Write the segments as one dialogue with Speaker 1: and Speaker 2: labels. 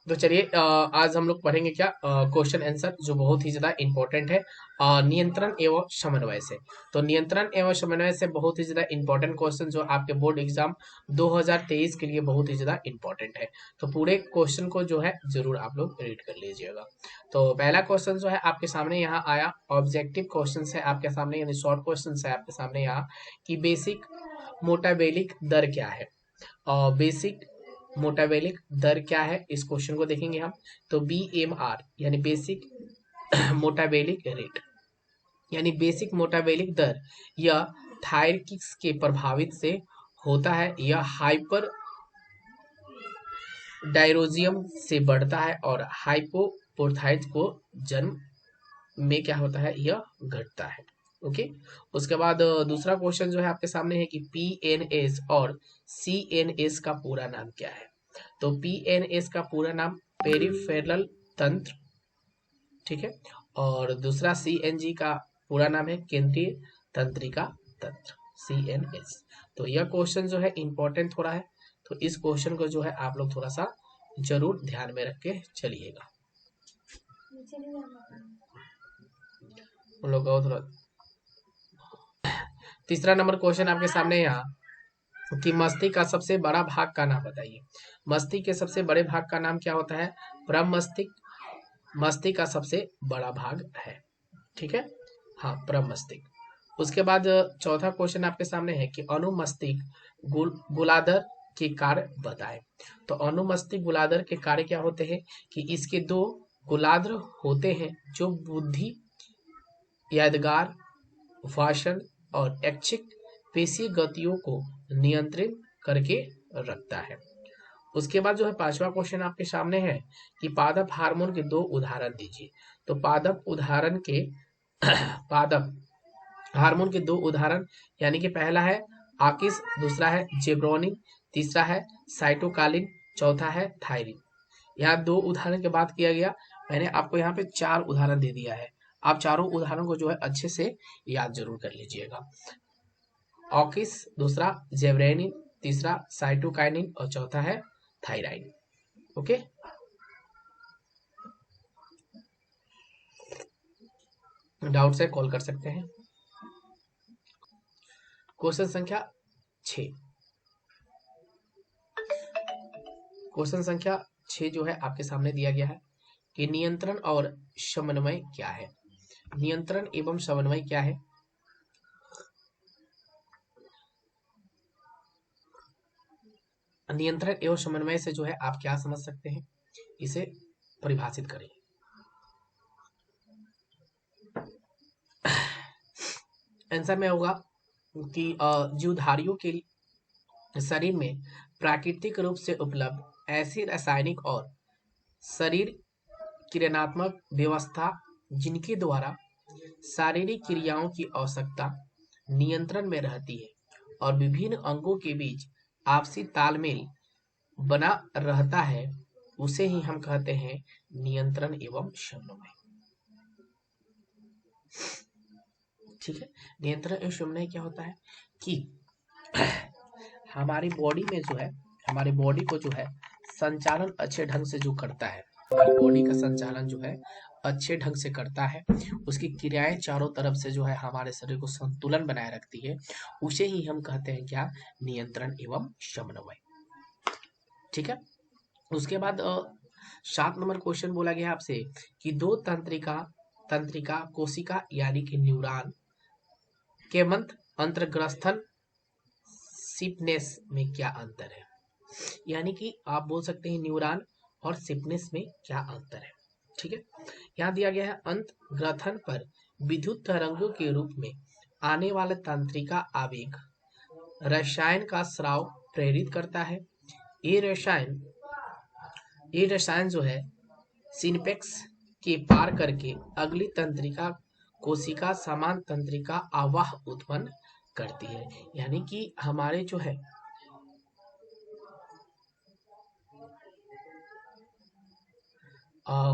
Speaker 1: तो चलिए आज हम लोग पढ़ेंगे क्या क्वेश्चन आंसर जो बहुत ही ज्यादा इंपॉर्टेंट है नियंत्रण एवं समन्वय से। तो नियंत्रण एवं समन्वय से बहुत ही ज्यादा इंपॉर्टेंट क्वेश्चन जो आपके बोर्ड एग्जाम 2023 के लिए बहुत ही ज्यादा इंपॉर्टेंट है। तो पूरे क्वेश्चन को जो है जरूर आप लोग रीड कर लीजिएगा। तो पहला क्वेश्चन जो है आपके सामने यहाँ आया, ऑब्जेक्टिव क्वेश्चन है आपके सामने, यानी शॉर्ट क्वेश्चन है आपके सामने यहाँ कि बेसिक मोटाबेलिक दर क्या है। बेसिक मोटावेलिक दर क्या है, इस क्वेश्चन को देखेंगे हम। तो BMR यानी बेसिक मोटावेलिक रेट, यानी बेसिक मोटावेलिक दर यह थायरकिक्स के प्रभावित से होता है, यह हाइपर डायरोजियम से बढ़ता है और हाइपोपोथाइज को जन्म में क्या होता है, यह घटता है। ओके। उसके बाद दूसरा क्वेश्चन जो है आपके सामने है कि PNS और CNS का पूरा नाम क्या है। तो PNS का पूरा नाम पेरिफेरल तंत्र, ठीक है। और दूसरा CNG का पूरा नाम है केंद्रीय तंत्रिका तंत्र, CNS। तो यह क्वेश्चन जो है इंपॉर्टेंट थोड़ा है, तो इस क्वेश्चन को जो है आप लोग थोड़ा सा जरूर ध्यान में रख के चलिएगा। उन लोग का थोड़ा तीसरा नंबर क्वेश्चन आपके सामने यहाँ कि मस्तिष्क का सबसे बड़ा भाग का नाम बताइए। मस्तिष्क के सबसे बड़े भाग का नाम क्या होता है, प्रमस्तिष्क मस्तिष्क का सबसे बड़ा भाग है, ठीक है। हाँ, प्रमस्तिष्क। उसके बाद चौथा क्वेश्चन आपके सामने है कि अनुमस्तिष्क गोलार्ध के कार्य बताएं। तो अनुमस्तिष्क गोलार्ध के कार्य क्या होते हैं कि इसके दो गोलार्ध होते हैं जो बुद्धि, यादगार, भाषण और ऐच्छिक पेशीय गतियों को नियंत्रित करके रखता है। उसके बाद जो है पांचवा क्वेश्चन आपके सामने है कि पादप हार्मोन के दो उदाहरण दीजिए। तो पादप उदाहरण के पादप हार्मोन के दो उदाहरण, यानी कि पहला है आकिस, दूसरा है जेब्रोनिन, तीसरा है साइटोकालिन, चौथा है थायरिन। यहाँ दो उदाहरण की बात किया गया, मैंने आपको यहाँ पे चार उदाहरण दे दिया है। आप चारों उदाहरण को जो है अच्छे से याद जरूर कर लीजिएगा। ऑकिस, दूसरा जेब्रेनिन, तीसरा साइटोकाइनिन और चौथा है थायराइन। ओके। डाउट से कॉल कर सकते हैं। क्वेश्चन संख्या 6, क्वेश्चन संख्या 6 जो है आपके सामने दिया गया है कि नियंत्रण और समन्वय क्या है। नियंत्रण एवं समन्वय क्या है। नियंत्रण एवं समन्वय से जो है आप क्या समझ सकते हैं, इसे परिभाषित करें। आंसर में होगा कि जीवधारियों के शरीर में प्राकृतिक रूप से उपलब्ध ऐसी रासायनिक और शरीर किरणात्मक व्यवस्था जिनके द्वारा शारीरिक क्रियाओं की आवश्यकता नियंत्रण में रहती है और विभिन्न अंगों के बीच आपसी तालमेल बना रहता है, उसे ही हम कहते हैं नियंत्रण एवं समन्वय, ठीक है। नियंत्रण एवं समन्वय क्या होता है कि हमारी बॉडी में जो है, हमारी बॉडी को जो है संचालन अच्छे ढंग से जो करता है, हमारी बॉडी का संचालन जो है अच्छे ढंग से करता है, उसकी क्रियाएं चारों तरफ से जो है हमारे शरीर को संतुलन बनाए रखती है, उसे ही हम कहते हैं क्या, नियंत्रण एवं समन्वय, ठीक है। उसके बाद 7 नंबर क्वेश्चन बोला गया आपसे कि दो तंत्रिका तंत्रिका कोशिका यानी कि न्यूरॉन के मंत्र अंतर्ग्रथन सिपनेस में क्या अंतर है। यानी कि आप बोल सकते हैं न्यूरॉन और सिपनेस में क्या अंतर है, ठीक है। यहाँ दिया गया है अंत ग्रथन पर विद्युत तरंगों के रूप में आने वाले तंत्रिका आवेग रसायन का स्राव प्रेरित करता है। ये रसायन ये रसायन जो है सिंपेक्स के पार करके अगली तंत्रिका कोशिका समान तंत्रिका आवाह उत्पन्न करती है। यानी कि हमारे जो है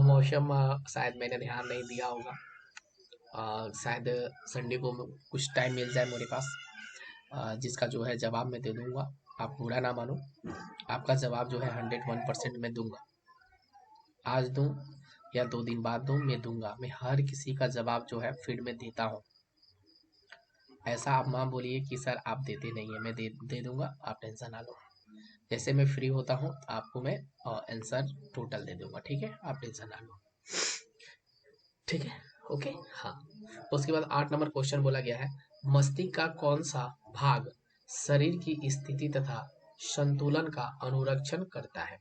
Speaker 1: मौसम शायद मैंने ध्यान नहीं दिया होगा, शायद संडे को कुछ टाइम मिल जाए मेरे पास, जिसका जो है जवाब मैं दे दूंगा। आप बुरा ना मानो, आपका जवाब जो है 101% मैं दूंगा। आज दूं या 2 दिन बाद दूं, मैं दूंगा, मैं हर किसी का जवाब जो है फील्ड में देता हूँ। ऐसा आप माँ बोलिए कि सर आप देते नहीं है, मैं दे दूंगा, आप टेंशन ना लो। जैसे मैं फ्री होता हूँ आपको मैं आंसर टोटल दे दूंगा, ठीक है, आप टेंशन ना लो, ठीक है, ओके। हाँ, उसके बाद 8 नंबर क्वेश्चन बोला गया है, मस्तिष्क का कौन सा भाग शरीर की स्थिति तथा संतुलन का अनुरक्षण करता है।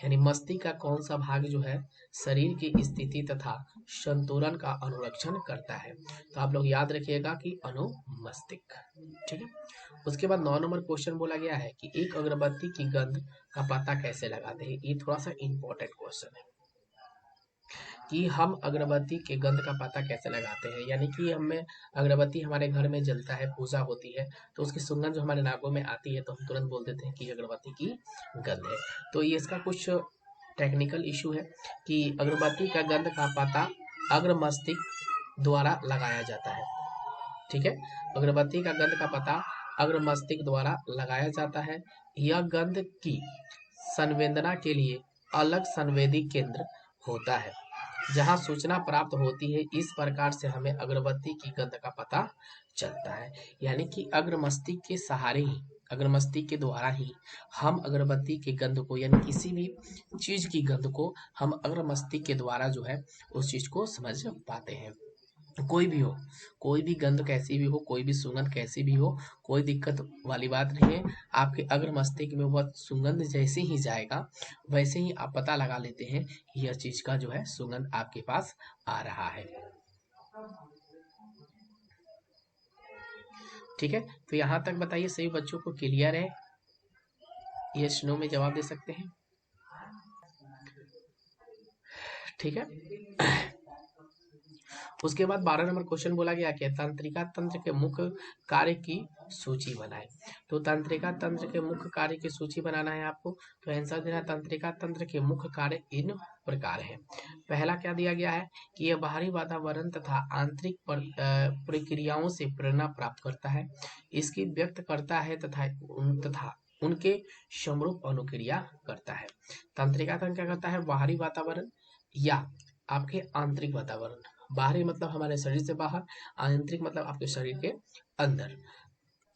Speaker 1: यानी मस्तिष्क का कौन सा भाग जो है शरीर की स्थिति तथा संतुलन का अनुरक्षण करता है। तो आप लोग याद रखिएगा कि अनुमस्तिष्क, ठीक है। उसके बाद 9 नंबर क्वेश्चन बोला गया है कि एक अगरबत्ती की गंध का पता कैसे लगाते हैं। ये थोड़ा सा इंपॉर्टेंट क्वेश्चन है कि हम अगरबत्ती के गंध का पता कैसे लगाते हैं। यानी कि हमें अगरबत्ती हमारे घर में जलता है, पूजा होती है, तो उसकी सुगंध जो हमारे नाकों में आती है तो हम तुरंत बोल देते हैं कि अगरबत्ती की गंध है। तो ये इसका कुछ टेक्निकल इशू है कि अगरबत्ती का गंध का पता अग्र मस्तिष्क द्वारा लगाया जाता है, ठीक है। अगरबत्ती का गंध का पता अग्र मस्तिष्क द्वारा लगाया जाता है। यह गंध की संवेदना के लिए अलग संवेदी केंद्र होता है जहां सूचना प्राप्त होती है। इस प्रकार से हमें अगरबत्ती की गंध का पता चलता है। यानी कि अग्र मस्तिष्क के सहारे ही, अग्र मस्तिष्क के द्वारा ही हम अगरबत्ती के गंध को, यानी किसी भी चीज की गंध को हम अग्र मस्तिष्क के द्वारा जो है उस चीज को समझ पाते हैं। कोई भी हो, कोई भी गंध कैसी भी हो, कोई भी सुगंध कैसी भी हो, कोई दिक्कत वाली बात नहीं है। आपके अग्र मस्तिष्क में वह सुगंध जैसे ही जाएगा वैसे ही आप पता लगा लेते हैं कि यह चीज का जो है सुगंध आपके पास आ रहा है, ठीक है। तो यहाँ तक बताइए सभी बच्चों को क्लियर है? यस नो में जवाब दे सकते हैं, ठीक है। उसके बाद 12 नंबर क्वेश्चन बोला गया कि तंत्रिका तंत्र के मुख्य कार्य की सूची बनाए। तो तंत्रिका तंत्र के मुख्य कार्य की सूची बनाना है आपको। तो आंसर देना है, तंत्रिका तंत्र के मुख्य कार्य इन प्रकार है। पहला क्या दिया गया है कि यह बाहरी वातावरण तथा आंतरिक प्रक्रियाओं से प्रेरणा प्राप्त करता है, इसकी व्यक्त करता है तथा उनके समरूप अनुक्रिया करता है। तंत्रिका तंत्र क्या करता है, बाहरी वातावरण या आपके आंतरिक वातावरण, बाहरी मतलब हमारे शरीर से बाहर, आंतरिक मतलब आपके शरीर के अंदर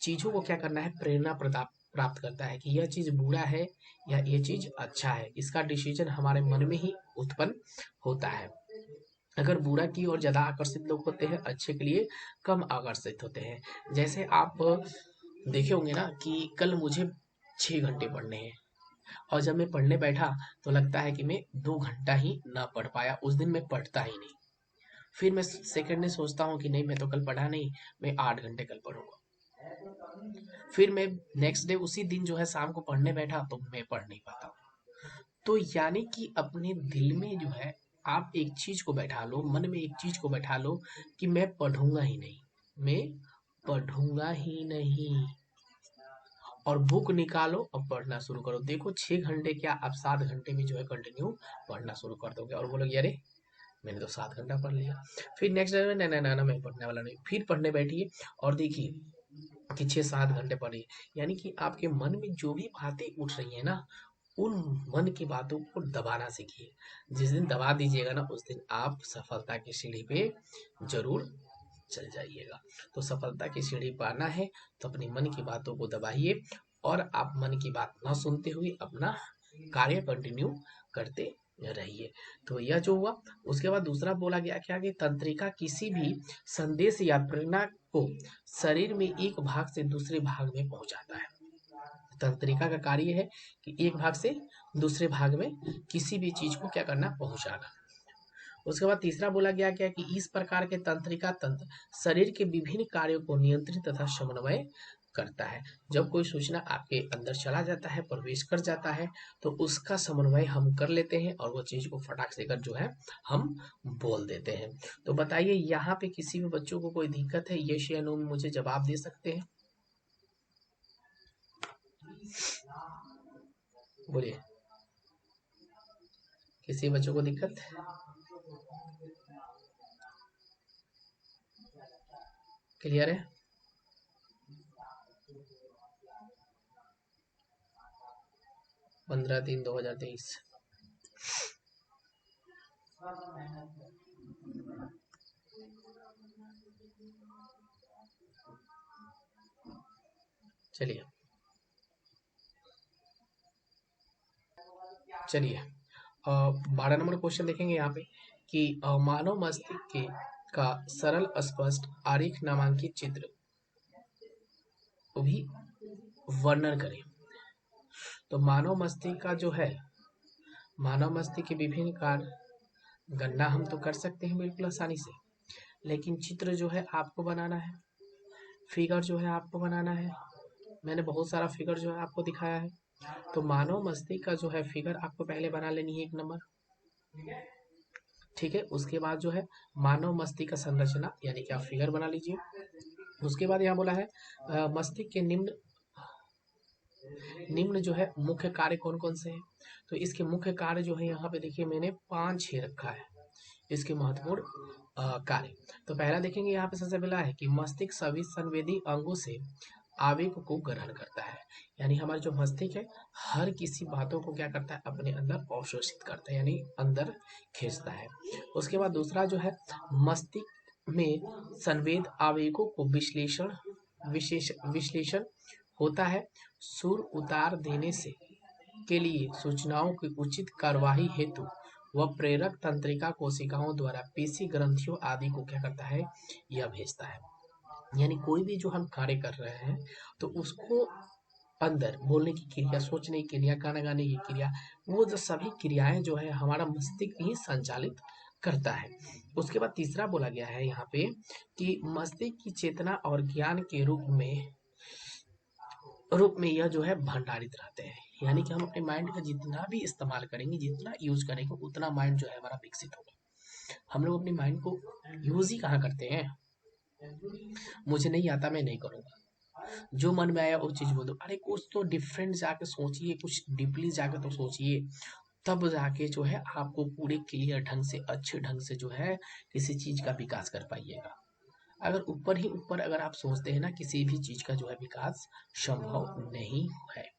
Speaker 1: चीजों को क्या करना है, प्रेरणा प्राप्त करता है कि यह चीज बुरा है या ये चीज अच्छा है। इसका डिसीजन हमारे मन में ही उत्पन्न होता है। अगर बुरा की ओर ज्यादा आकर्षित लोग होते हैं, अच्छे के लिए कम आकर्षित होते हैं। जैसे आप देखे होंगे ना कि कल मुझे 6 घंटे पढ़ने हैं और जब मैं पढ़ने बैठा तो लगता है कि मैं 2 घंटा ही ना पढ़ पाया, उस दिन मैं पढ़ता ही नहीं। फिर मैं सेकंड में सोचता हूँ कि नहीं मैं तो कल पढ़ा नहीं, मैं 8 घंटे कल पढ़ूंगा। फिर मैं नेक्स्ट डे उसी दिन जो है शाम को पढ़ने बैठा तो मैं पढ़ नहीं पाता। तो यानी कि अपने दिल में जो है आप एक चीज को बैठा लो, मन में एक चीज को बैठा लो कि मैं पढ़ूंगा ही नहीं, मैं पढ़ूंगा ही नहीं, और बुक निकालो और पढ़ना शुरू करो। देखो 6 घंटे क्या आप 7 घंटे में जो है कंटिन्यू पढ़ना शुरू कर दोगे और बोलोगे अरे मैंने तो 7 घंटा पढ़ लिया। फिर नेक्स्ट डे में नहीं नहीं नहीं मैं पढ़ने वाला नहीं, फिर पढ़ने बैठिए और देखिए कि 6-7 घंटे पढ़िए। यानी कि आपके मन में जो भी बातें उठ रही है ना, उन मन की बातों को दबाना सीखिए। जिस दिन दबा दीजिएगा ना उस दिन आप सफलता की सीढ़ी पे जरूर चल जाइएगा। तो सफलता की सीढ़ी पाना है तो अपनी मन की बातों को दबाइए और आप मन की बात ना सुनते हुए अपना कार्य कंटिन्यू करते रहिए। तो यह जो हुआ, उसके बाद दूसरा बोला गया क्या कि तंत्रिका किसी भी संदेश या प्रेरणा को शरीर में एक भाग से दूसरे भाग में पहुंचाता है। तंत्रिका का कार्य है कि एक भाग से दूसरे भाग में किसी भी चीज को क्या करना, पहुंचाना। उसके बाद तीसरा बोला गया क्या कि इस प्रकार के तंत्रिका तंत्र शरीर के विभिन्न कार्यों को नियंत्रित तथा समन्वय करता है। जब कोई सूचना आपके अंदर चला जाता है, प्रवेश कर जाता है, तो उसका समन्वय हम कर लेते हैं और वो चीज को फटाक से कर जो है हम बोल देते हैं। तो बताइए यहाँ पे किसी भी बच्चों को कोई दिक्कत है, यस या नो में मुझे जवाब दे सकते हैं, बोलिए। किसी बच्चों को दिक्कत, क्लियर है? पंद्रह 3/2023। चलिए चलिए 12 नंबर क्वेश्चन देखेंगे यहाँ पे कि मानव मस्तिष्क के का सरल स्पष्ट आरेख नामांकित चित्र को भी वर्णन करें। तो मानव मस्तिष्क का जो है, मानव मस्तिष्क के विभिन्न कार्य गणना हम तो कर सकते हैं बिल्कुल आसानी से, लेकिन चित्र जो है आपको बनाना है, फिगर जो है आपको बनाना है। मैंने बहुत सारा फिगर जो है आपको दिखाया है। तो मानव मस्तिष्क का जो है फिगर आपको पहले बना लेनी है 1 नंबर, ठीक है। उसके बाद जो है मानव मस्तिष्क का संरचना यानी कि आप फिगर बना लीजिए। उसके बाद यहाँ बोला है मस्तिष्क के निम्न निम्न जो है मुख्य कार्य कौन कौन से हैं। तो इसके मुख्य कार्य जो है यहाँ पे देखिए मैंने 5-6 रखा है इसके महत्वपूर्ण कार्य। तो पहला देखेंगे यहाँ पे सबसे पहला है कि मस्तिष्क सभी संवेदी अंगों से आवेग को ग्रहण करता है। यानी हमारा जो मस्तिष्क है हर किसी बातों को क्या करता है अपने अंदर अवशोषित करता है यानी अंदर खींचता है। उसके बाद दूसरा जो है मस्तिष्क में संवेद आवेगों को विश्लेषण होता है। सुर उतार देने से के लिए सूचनाओं की उचित कार्यवाही हेतु वह प्रेरक तंत्रिका कोशिकाओं द्वारा पेशी ग्रंथियों आदि को क्या करता है यह भेजता है। यानी कोई भी जो हम कार्य कर रहे हैं तो उसको अंदर बोलने की क्रिया, सोचने की क्रिया, गाना गाने की क्रिया, वो जो सभी क्रियाएं जो है हमारा मस्तिष्क ही संचालित करता है। उसके बाद तीसरा बोला गया है यहाँ पे कि मस्तिष्क की चेतना और ज्ञान के रूप में यह जो है भंडारित रहते हैं। यानी कि हम अपने माइंड का जितना भी इस्तेमाल करेंगे, जितना यूज करेंगे, उतना माइंड जो है हमारा विकसित होगा। हम लोग अपने माइंड को यूज ही कहाँ करते हैं, मुझे नहीं आता मैं नहीं करूंगा, जो मन में आया वो चीज बोल दो। अरे कुछ तो डिफरेंट जाके सोचिए, कुछ डीपली जाके तो सोचिए, तब जाके जो है आपको पूरे क्लियर ढंग से, अच्छे ढंग से जो है किसी चीज का विकास कर पाइएगा। अगर ऊपर ही ऊपर अगर आप सोचते हैं ना, किसी भी चीज का जो है विकास संभव नहीं है।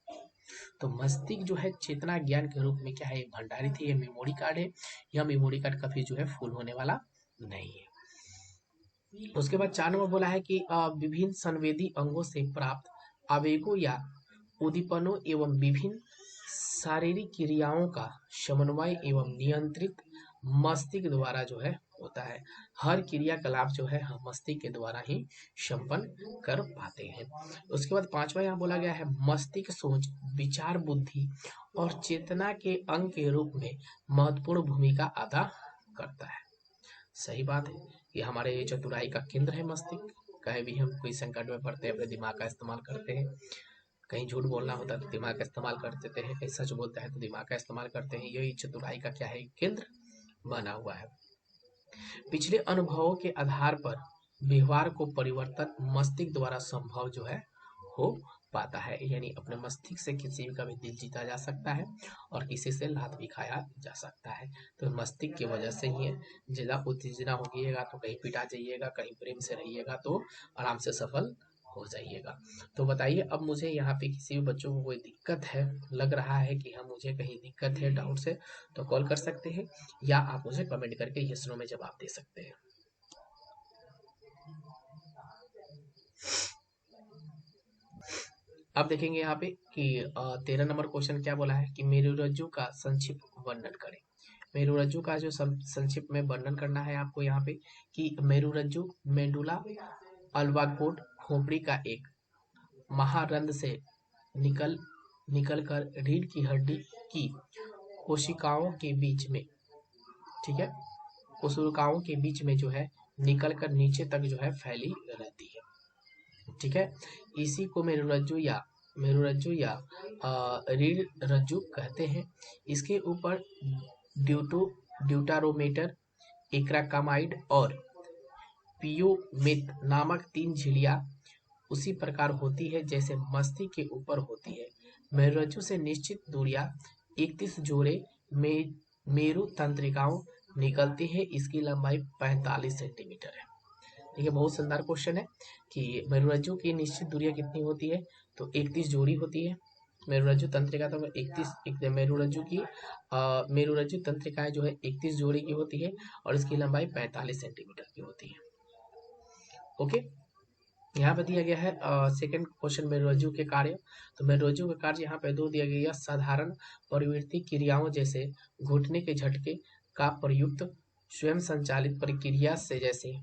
Speaker 1: तो मस्तिष्क जो है चेतना ज्ञान के रूप में क्या है भंडारित है, यह मेमोरी कार्ड है। यह मेमोरी कार्ड कभी जो है फुल होने वाला नहीं है। उसके बाद 4 नंबर बोला है कि विभिन्न संवेदी अंगों से प्राप्त आवेगों या उद्दीपनों एवं विभिन्न शारीरिक क्रियाओं का समन्वय एवं नियंत्रित मस्तिष्क द्वारा जो है होता है। हर क्रियाकलाप जो है हम मस्तिष्क के द्वारा ही संपन्न कर पाते हैं। उसके बाद 5वां यहाँ बोला गया है मस्तिष्क सोच, विचार, बुद्धि और चेतना के अंग के रूप में महत्वपूर्ण भूमिका अदा करता है। सही बात है कि हमारे चतुराई का केंद्र है मस्तिष्क। कहीं भी हम कोई संकट में पड़ते हैं अपने दिमाग का इस्तेमाल करते हैं, कहीं झूठ बोलना होता है तो दिमाग का इस्तेमाल कर देते हैं, कहीं सच बोलता है तो दिमाग का इस्तेमाल करते हैं। यही चतुराई का क्या है केंद्र बना हुआ है। पिछले अनुभवों के आधार पर व्यवहार को परिवर्तन मस्तिष्क द्वारा संभव जो है हो पाता है। यानी अपने मस्तिष्क से किसी का भी दिल जीता जा सकता है और किसी से लात भी खाया जा सकता है। तो मस्तिष्क की वजह से ही है। ज्यादा उत्तेजना होगिएगा तो कहीं पिटा जाइएगा, कहीं प्रेम से रहिएगा तो आराम से सफल हो जाइएगा। तो बताइए अब मुझे यहाँ पे किसी भी बच्चों को कोई दिक्कत है, लग रहा है कि हम मुझे कहीं दिक्कत है, डाउट है, तो कॉल कर सकते हैं या आप मुझे कमेंट करके यस नो में जवाब दे सकते हैं। अब देखेंगे यहाँ पे कि 13 नंबर क्वेश्चन क्या बोला है कि मेरुरज्जु का संक्षिप्त वर्णन करें। मेरुरज्जु का जो संक्षिप्त में वर्णन करना है आपको यहाँ पे कि मेरुरज्जु मेडुला अल्वाकोड खोपड़ी का एक महारंध्र से निकल निकलकर रीढ़ की हड्डी की कोशिकाओं के बीच में, ठीक है, कोशिकाओं के बीच में जो है निकलकर नीचे तक जो है फैली रहती है, ठीक है। इसी को मेरुरज्जु या रीढ़ रज्जु कहते हैं। इसके ऊपर ड्यूटारोमीटर, एक्राकामाइड और पियोमेट नामक 3 झिल्लियां उसी प्रकार होती है जैसे मस्तिष्क के ऊपर होती है। मेरुरज्जु से निश्चित दूरियां 31 जोड़े में मेरु तंत्रिकाओं निकलती है। इसकी लंबाई 45 सेंटीमीटर है। देखिए बहुत शानदार क्वेश्चन है कि मेरुरज्जु की निश्चित दूरियां कितनी होती है, तो 31 जोड़ी होती है। मेरुरज्जु तंत्रिका तो 31 मेरुरज्जु तंत्रिकाएं जो है 31 जोड़ी की होती है और इसकी लंबाई 45 सेंटीमीटर की होती है। ओके, यहाँ पे दिया गया है सेकंड क्वेश्चन मेरुरज्जु के कार्य। तो मेरुरज्जु का कार्य यहाँ पे दो दिया गया, साधारण प्रवृत्ति क्रियाओं जैसे घुटने के झटके का प्रयुक्त स्वयं संचालित प्रक्रिया से, जैसे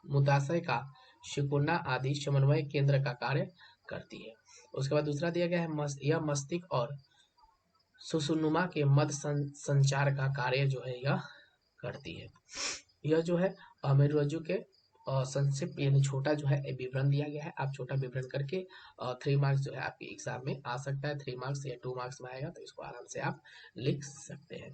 Speaker 1: मूत्राशय का सिकुड़ना आदि समन्वय केंद्र का कार्य करती है। उसके बाद दूसरा दिया गया है यह मस्तिष्क और सुषुम्ना के मध्य संचार का कार्य जो है यह करती है। यह जो है मेरुरज्जु के संक्षिप्त यानी छोटा जो है विवरण दिया गया है। आप छोटा विवरण करके 3 मार्क्स जो है आपके एग्जाम में आ सकता है, 3 मार्क्स या 2 मार्क्स में आएगा, तो इसको आराम से आप लिख सकते हैं।